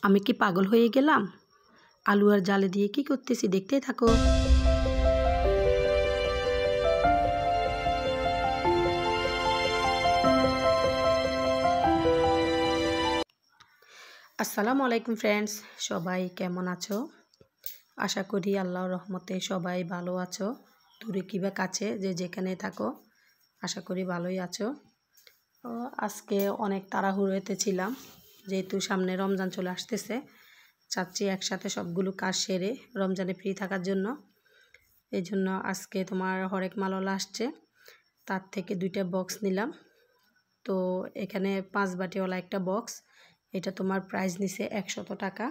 আমি কি পাগল হয়ে গেলাম? আলু আর জালে দিয়ে কি করতেছি দেখতেই থাকো। আসসালামু আলাইকুম ফ্রেন্ডস, সবাই কেমন আছো? আশা করি আল্লাহর রহমতে সবাই ভালো আছো। দূরে কিবা কাছে যে যেখানে থাকো, আশা করি ভালোই আছো। আজকে অনেক তাড়াহুড়োতে ছিলাম, যেহেতু সামনে রমজান চলে আসতেছে। চাচ্ছি একসাথে সবগুলো কাজ সেরে রমজানে ফ্রি থাকার জন্য। এই জন্য আজকে তোমার হরেক মালওয়ালা আসছে, তার থেকে 2টা বক্স নিলাম। তো এখানে 5 বাটিওয়ালা একটা বক্স, এটা তোমার প্রাইস নিছে 100 টাকা।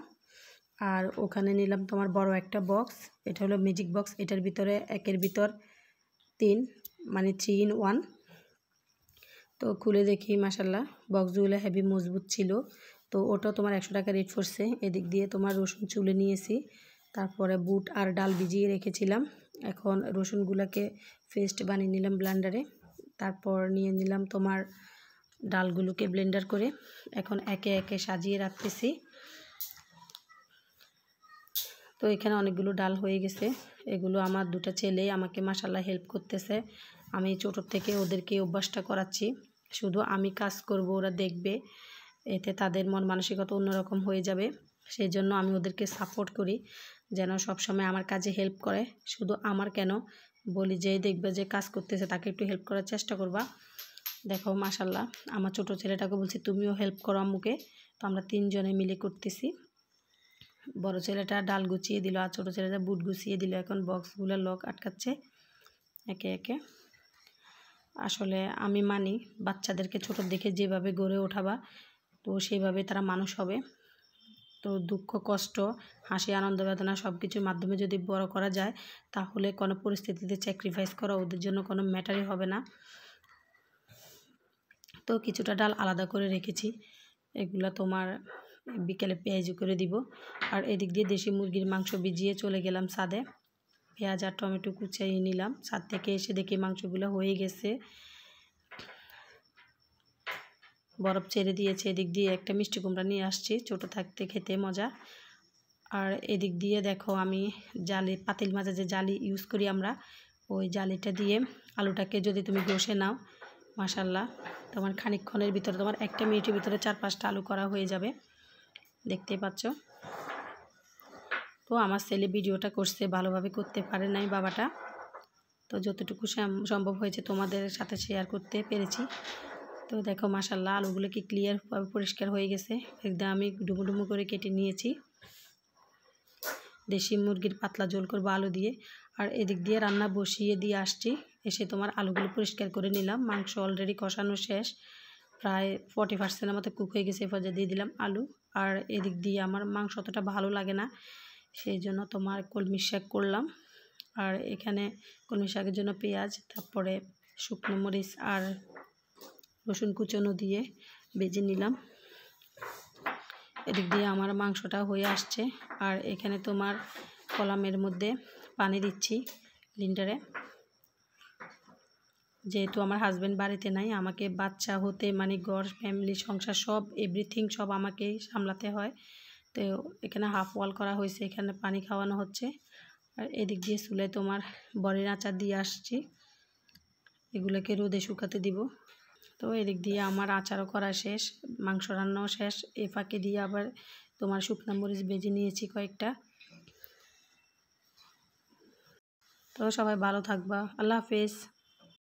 আর ওখানে নিলাম তোমার বড় একটা বক্স, এটা হলো ম্যাজিক বক্স। এটার ভিতরে একের ভিতর 3, মানে 3 in 1। তো খুলে দেখি মাশাল্লাহ বক্সগুলো হেভি মজবুত ছিল। তো ওটাও তোমার 100 টাকা রেট পড়ছে। এদিক দিয়ে তোমার রসুন চুলে নিয়েছি, তারপরে বুট আর ডাল ভিজিয়ে রেখেছিলাম। এখন রসুনগুলোকে পেস্ট বানিয়ে নিলাম ব্লেন্ডারে। তারপর নিয়ে নিলাম তোমার ডালগুলোকে ব্লেন্ডার করে। এখন একে একে সাজিয়ে রাখতেছি। তো এখানে অনেকগুলো ডাল হয়ে গেছে। এগুলো আমার 2টা ছেলে আমাকে মাশাল্লাহ হেল্প করতেছে। আমি ছোটোর থেকে ওদেরকে অভ্যাসটা করাচ্ছি, শুধু আমি কাজ করব, ওরা দেখবে। এতে তাদের মন মানসিকতা অন্যরকম হয়ে যাবে। সেই জন্য আমি ওদেরকে সাপোর্ট করি, যেন সবসময় আমার কাজে হেল্প করে। শুধু আমার কেন, বলি যে দেখবে যে কাজ করতেছে তাকে একটু হেল্প করার চেষ্টা করবা। দেখো মাশাল্লাহ আমার ছোটো ছেলেটাকে বলছি তুমিও হেল্প করো আম্মুকে। তো আমরা 3 জনে মিলে করতেছি। বড় ছেলেটা ডাল গুছিয়ে দিল আর ছোটো ছেলেটা বুট গুছিয়ে দিল। এখন বক্সগুলো লক আটকাচ্ছে একে একে। আসলে আমি মানি বাচ্চাদেরকে ছোটোর দেখে যেভাবে গড়ে ওঠাবা, তো সেইভাবে তারা মানুষ হবে। তো দুঃখ কষ্ট হাসি আনন্দ বেদনা সব কিছুর মাধ্যমে যদি বড় করা যায়, তাহলে কোনো পরিস্থিতিতে স্যাক্রিফাইস করা ওদের জন্য কোনো ম্যাটারই হবে না। তো কিছুটা ডাল আলাদা করে রেখেছি, এগুলো তোমার বিকেলে পেঁয়াজি করে দিব। আর এদিক দিয়ে দেশি মুরগির মাংস ভিজিয়ে চলে গেলাম ছাদে। পেঁয়াজ আর টমেটো কুচিয়ে নিলাম। ছাদ থেকে এসে দেখি মাংসগুলো হয়ে গেছে, বরফ ছেড়ে দিয়েছে। এদিক দিয়ে একটা মিষ্টি কুমড়া নিয়ে আসছি, ছোটো থাকতে খেতে মজা। আর এদিক দিয়ে দেখো আমি জালি, পাতিল মাজা যে জালি ইউজ করি আমরা, ওই জালিটা দিয়ে আলুটাকে যদি তুমি ঘষে নাও, মাশাল্লাহ তোমার খানিকক্ষণের ভিতরে, তোমার 1 মিনিটের ভিতরে 4-5টা আলু করা হয়ে যাবে। দেখতেই পাচ্ছ। তো আমার ছেলে ভিডিওটা করছে, ভালোভাবে করতে পারে নাই বাবাটা। তো যতটুকু সম্ভব হয়েছে তোমাদের সাথে শেয়ার করতে পেরেছি। তো দেখো মাশাল্লাহ আলুগুলো কি ক্লিয়ারভাবে পরিষ্কার হয়ে গেছে। একদম আমি ডুমো ডুমো করে কেটে নিয়েছি। দেশি মুরগির পাতলা ঝোল করবো আলু দিয়ে। আর এদিক দিয়ে রান্না বসিয়ে দিয়ে আসছি, এসে তোমার আলুগুলো পরিষ্কার করে নিলাম। মাংস অলরেডি কষানো শেষ, প্রায় 40% মতো কুক হয়ে গেছে। এরপর দিয়ে দিলাম আলু। আর এদিক দিয়ে আমার মাংস অতটা ভালো লাগে না, সেই জন্য তোমার কলমি শাক করলাম। আর এখানে কলমি শাকের জন্য পেঁয়াজ, তারপরে শুকনো মরিচ আর রসুন কুচনো দিয়ে ভেজে নিলাম। এদিক দিয়ে আমার মাংসটা হয়ে আসছে। আর এখানে তোমার কলামের মধ্যে পানি দিচ্ছি লিন্ডারে। যেহেতু আমার হাজব্যান্ড বাড়িতে নাই, আমাকে বাচ্চা হতে মানে ঘর ফ্যামিলি সংসার সব এভরিথিং সব আমাকেই সামলাতে হয়। তো এখানে হাফ ওয়াল করা হয়েছে, এখানে পানি খাওয়ানো হচ্ছে। আর এদিক দিয়ে চুলে তোমার বড়ির আচার দিয়ে আসছি, এগুলোকে রোদে শুকাতে দিব। তো এদিক দিয়ে আমার আচারও করা শেষ, মাংস রান্নাও শেষ। এ ফাঁকে দিয়ে আবার তোমার শুকনো মরিচ ভেজে নিয়েছি কয়েকটা। তো সবাই ভালো থাকবা, আল্লাহ হাফেজ।